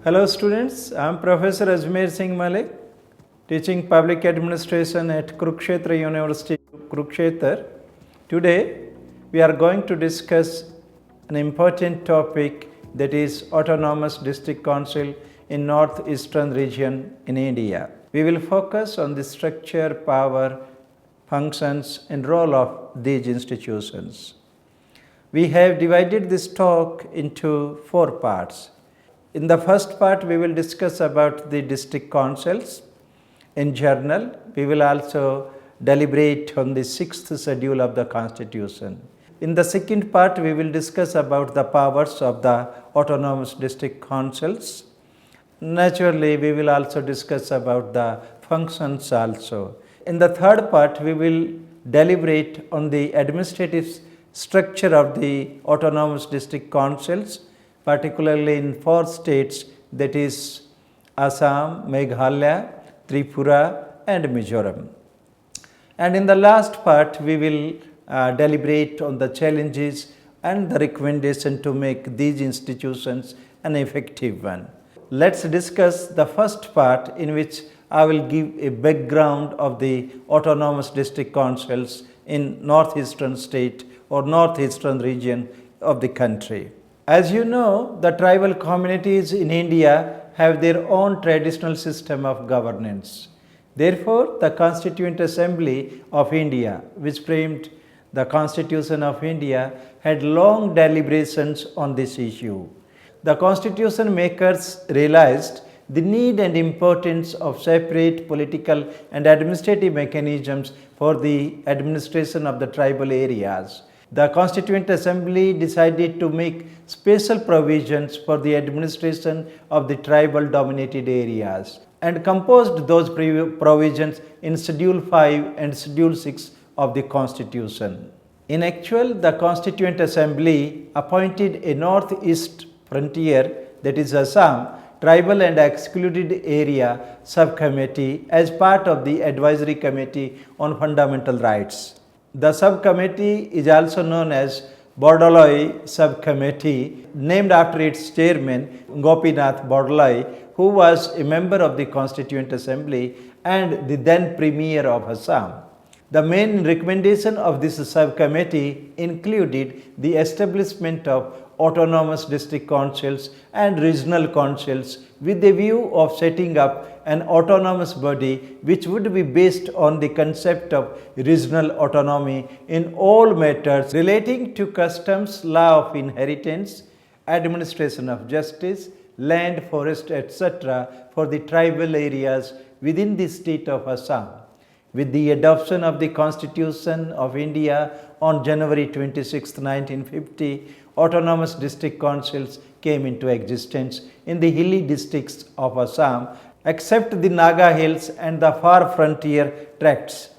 Hello students, I am Professor Ajmer Singh Malik, teaching Public Administration at Kurukshetra University, Kurukshetra. Today we are going to discuss an important topic, that is Autonomous District Council in Northeastern region in India. We will focus on the structure, power, functions and role of these institutions. We have divided this talk into 4 parts. In the first part, we will discuss about the district councils in general. We will also deliberate on the 6th schedule of the Constitution. In the second part, we will discuss about the powers of the autonomous district councils. Naturally, we will also discuss about the functions also. In the third part, we will deliberate on the administrative structure of the autonomous district councils, particularly in 4 states, that is Assam, Meghalaya, Tripura and Mizoram. And in the last part, we will deliberate on the challenges and the recommendation to make these institutions an effective one. Let's discuss the first part, in which I will give a background of the autonomous district councils in northeastern state or northeastern region of the country. As you know, the tribal communities in India have their own traditional system of governance. Therefore, the Constituent Assembly of India, which framed the Constitution of India, had long deliberations on this issue. The constitution makers realized the need and importance of separate political and administrative mechanisms for the administration of the tribal areas. The Constituent Assembly decided to make special provisions for the administration of the tribal dominated areas and composed those provisions in Schedule 5 and Schedule 6 of the Constitution. In actual, the Constituent Assembly appointed a northeast frontier, that is Assam, Tribal and Excluded Area Subcommittee as part of the Advisory Committee on Fundamental Rights. The subcommittee is also known as Bordoloi Subcommittee, named after its chairman Gopinath Bordoloi, who was a member of the Constituent Assembly and the then Premier of Assam. The main recommendation of this subcommittee included the establishment of autonomous district councils and regional councils with the view of setting up an autonomous body which would be based on the concept of regional autonomy in all matters relating to customs, law of inheritance, administration of justice, land, forest, etc. for the tribal areas within the state of Assam. With the adoption of the Constitution of India on January 26, 1950, autonomous district councils came into existence in the hilly districts of Assam, except the Naga Hills and the far frontier tracts.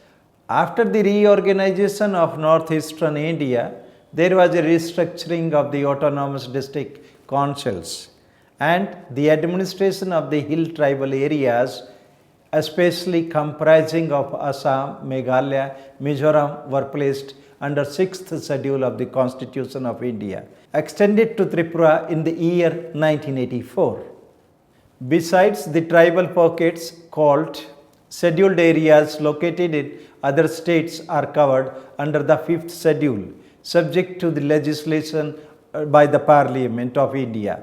After the reorganization of northeastern India, there was a restructuring of the autonomous district councils, and the administration of the hill tribal areas, especially comprising of Assam, Meghalaya, Mizoram, were placed under 6th schedule of the Constitution of India, extended to Tripura in the year 1984. Besides, the tribal pockets called scheduled areas located in other states are covered under the 5th schedule, subject to the legislation by the Parliament of India.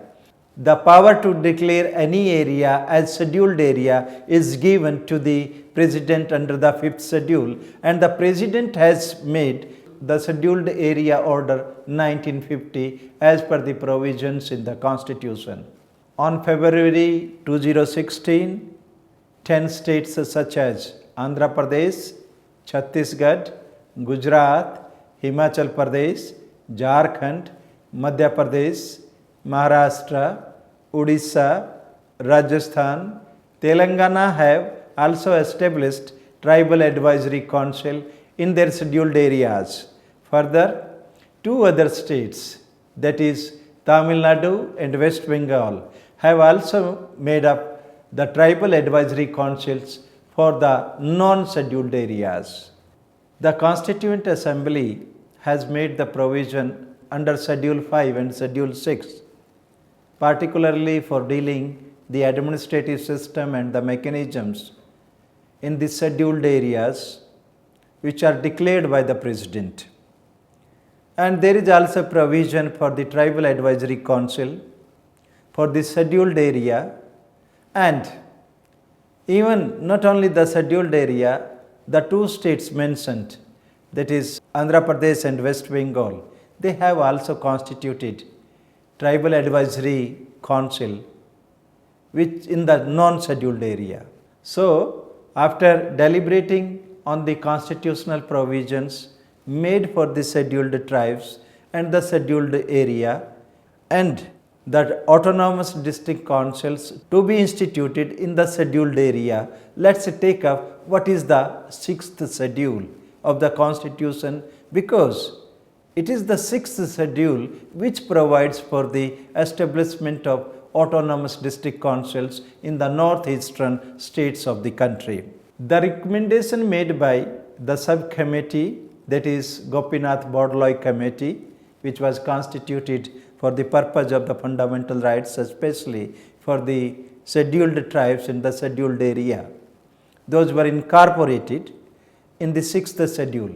The power to declare any area as scheduled area is given to the President under the 5th schedule, and the President has made the Scheduled Area Order 1950 as per the provisions in the Constitution. On February 2016, 10 states such as Andhra Pradesh, Chhattisgarh, Gujarat, Himachal Pradesh, Jharkhand, Madhya Pradesh, Maharashtra, Odisha, Rajasthan, Telangana have also established Tribal Advisory Council in their scheduled areas. Further, 2 other states, that is Tamil Nadu and West Bengal, have also made up the Tribal Advisory Councils for the non-scheduled areas. The Constituent Assembly has made the provision under Schedule 5 and Schedule 6, particularly for dealing the administrative system and the mechanisms in the scheduled areas which are declared by the President. And there is also provision for the Tribal Advisory Council for the scheduled area, and even not only the scheduled area, the two states mentioned, that is Andhra Pradesh and West Bengal, they have also constituted Tribal Advisory Council which in the non-scheduled area. So, after deliberating on the constitutional provisions made for the scheduled tribes and the scheduled area and the autonomous district councils to be instituted in the scheduled area, let's take up what is the sixth schedule of the constitution, because it is the sixth schedule which provides for the establishment of autonomous district councils in the northeastern states of the country. The recommendation made by the subcommittee, that is Gopinath Bordoloi Committee, which was constituted for the purpose of the fundamental rights, especially for the scheduled tribes in the scheduled area. Those were incorporated in the sixth schedule,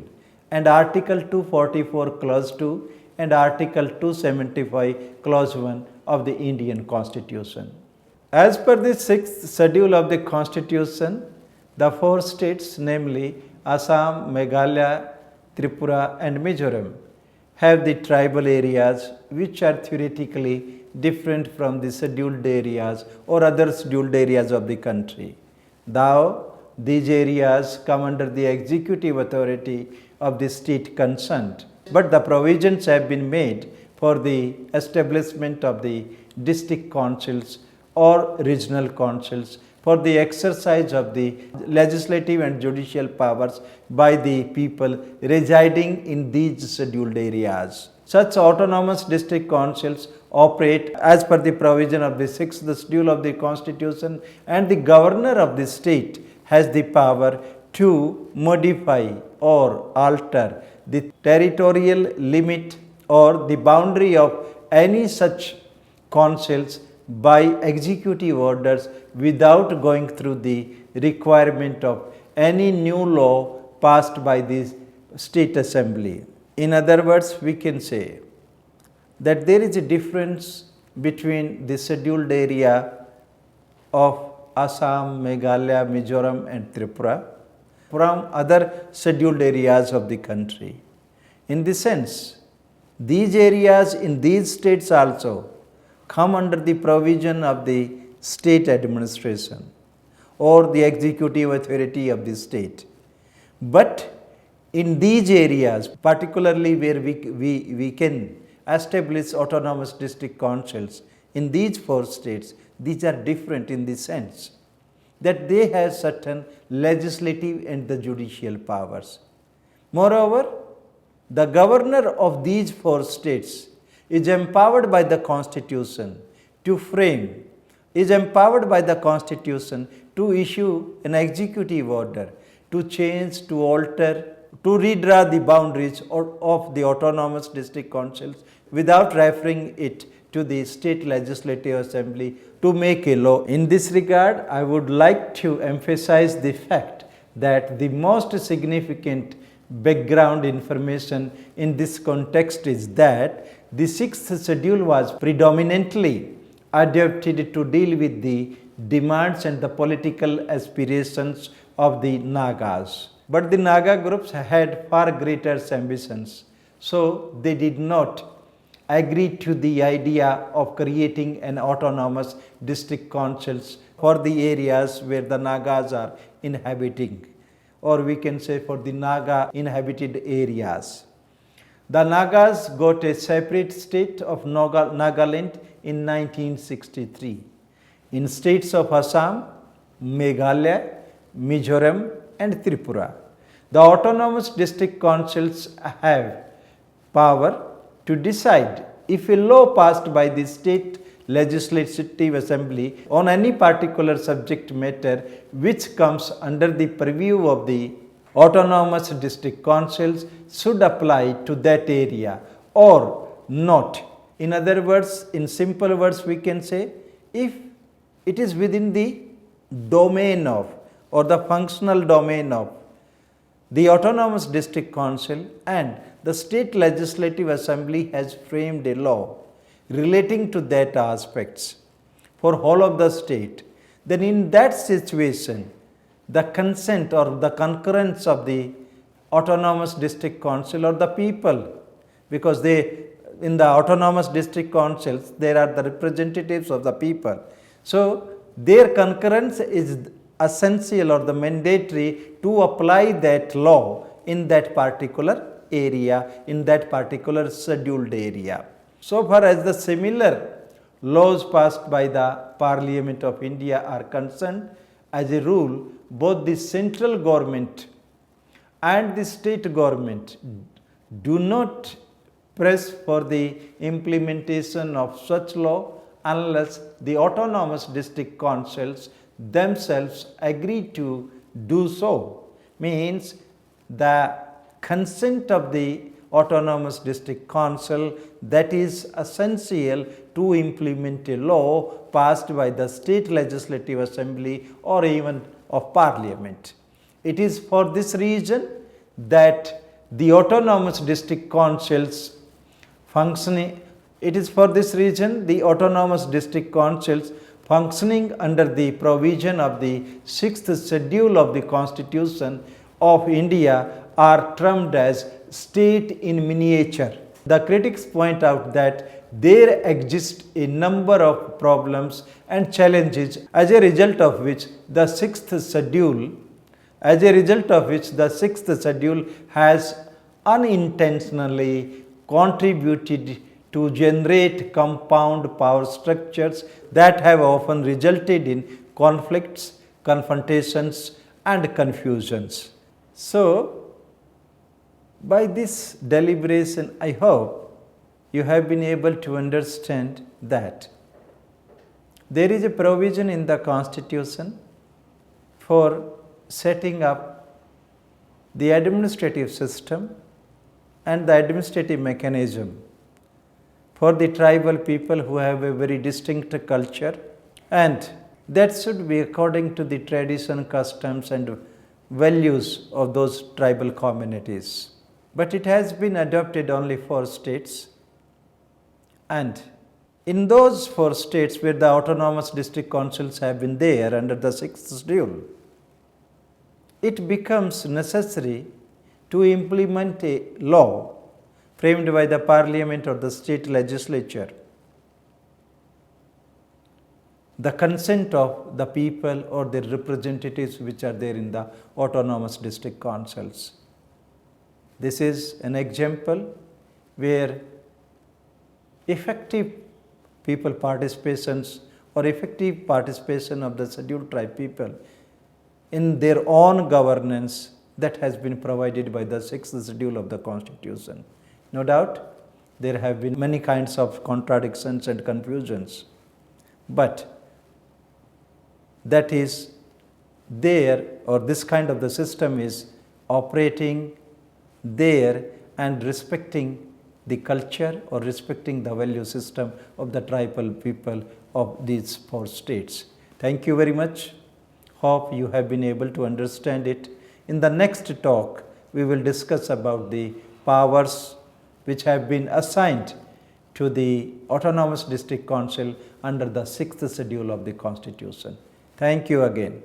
and Article 244 Clause 2 and Article 275 Clause 1 of the Indian Constitution. As per the sixth schedule of the Constitution, the four states, namely Assam, Meghalaya, Tripura and Mizoram, have the tribal areas which are theoretically different from the scheduled areas or other scheduled areas of the country. Though these areas come under the executive authority of the state concerned, but the provisions have been made for the establishment of the district councils or regional councils for the exercise of the legislative and judicial powers by the people residing in these scheduled areas. Such autonomous district councils operate as per the provision of the sixth schedule of the Constitution, and the governor of the state has the power to modify or alter the territorial limit or the boundary of any such councils by executive orders without going through the requirement of any new law passed by the state assembly. In other words, we can say that there is a difference between the scheduled area of Assam, Meghalaya, Mizoram and Tripura from other scheduled areas of the country. In the sense, these areas in these states also come under the provision of the state administration or the executive authority of the state. But in these areas, particularly where we can establish autonomous district councils in these four states, these are different in the sense that they have certain legislative and the judicial powers. Moreover, the governor of these four states is empowered by the Constitution to frame, is empowered by the Constitution to issue an executive order, to change, to alter, to redraw the boundaries of the autonomous district councils without referring it to the state legislative assembly to make a law. In this regard, I would like to emphasize the fact that the most significant background information in this context is that the sixth schedule was predominantly adopted to deal with the demands and the political aspirations of the Nagas. But the Naga groups had far greater ambitions, so they did not agree to the idea of creating an autonomous district councils for the areas where the Nagas are inhabiting, or we can say for the Naga inhabited areas. The Nagas got a separate state of Nagaland in 1963. In states of Assam, Meghalaya, Mizoram and Tripura, the autonomous district councils have power to decide if a law passed by the state legislative assembly on any particular subject matter which comes under the purview of the autonomous district councils should apply to that area or not. In other words, in simple words, we can say if it is within the domain of or the functional domain of the Autonomous District Council, and the State Legislative Assembly has framed a law relating to that aspects for whole of the state, then in that situation, the consent or the concurrence of the Autonomous District Council or the people, because they in the Autonomous District Councils there are the representatives of the people. So their concurrence is essential or the mandatory to apply that law in that particular area, in that particular scheduled area. So far as the similar laws passed by the Parliament of India are concerned, as a rule, both the central government and the state government do not press for the implementation of such law unless the Autonomous District Councils themselves agree to do so. Means the consent of the Autonomous District Council, that is essential to implement a law passed by the State Legislative Assembly or even of Parliament. It is for this reason that the Autonomous District Councils functioning, it is for this reason the Autonomous District Councils functioning under the provision of the 6th schedule of the Constitution of India are termed as state in miniature. The critics point out that there exist a number of problems and challenges as a result of which the 6th schedule has unintentionally contributed to generate compound power structures that have often resulted in conflicts, confrontations and confusions. So, by this deliberation, I hope you have been able to understand that there is a provision in the Constitution for setting up the administrative system and the administrative mechanism for the tribal people who have a very distinct culture, and that should be according to the tradition, customs and values of those tribal communities. But it has been adopted only for states, and in those 4 states where the Autonomous District Councils have been there under the 6th schedule, it becomes necessary to implement a law framed by the Parliament or the state legislature, the consent of the people or their representatives which are there in the Autonomous District Councils. This is an example where effective people participations or effective participation of the scheduled tribe people in their own governance that has been provided by the 6th schedule of the Constitution. No doubt, there have been many kinds of contradictions and confusions, but that is there, or this kind of the system is operating there and respecting the culture or respecting the value system of the tribal people of these 4 states. Thank you very much. Hope you have been able to understand it. In the next talk, we will discuss about the powers which have been assigned to the Autonomous District Council under the 6th schedule of the Constitution. Thank you again.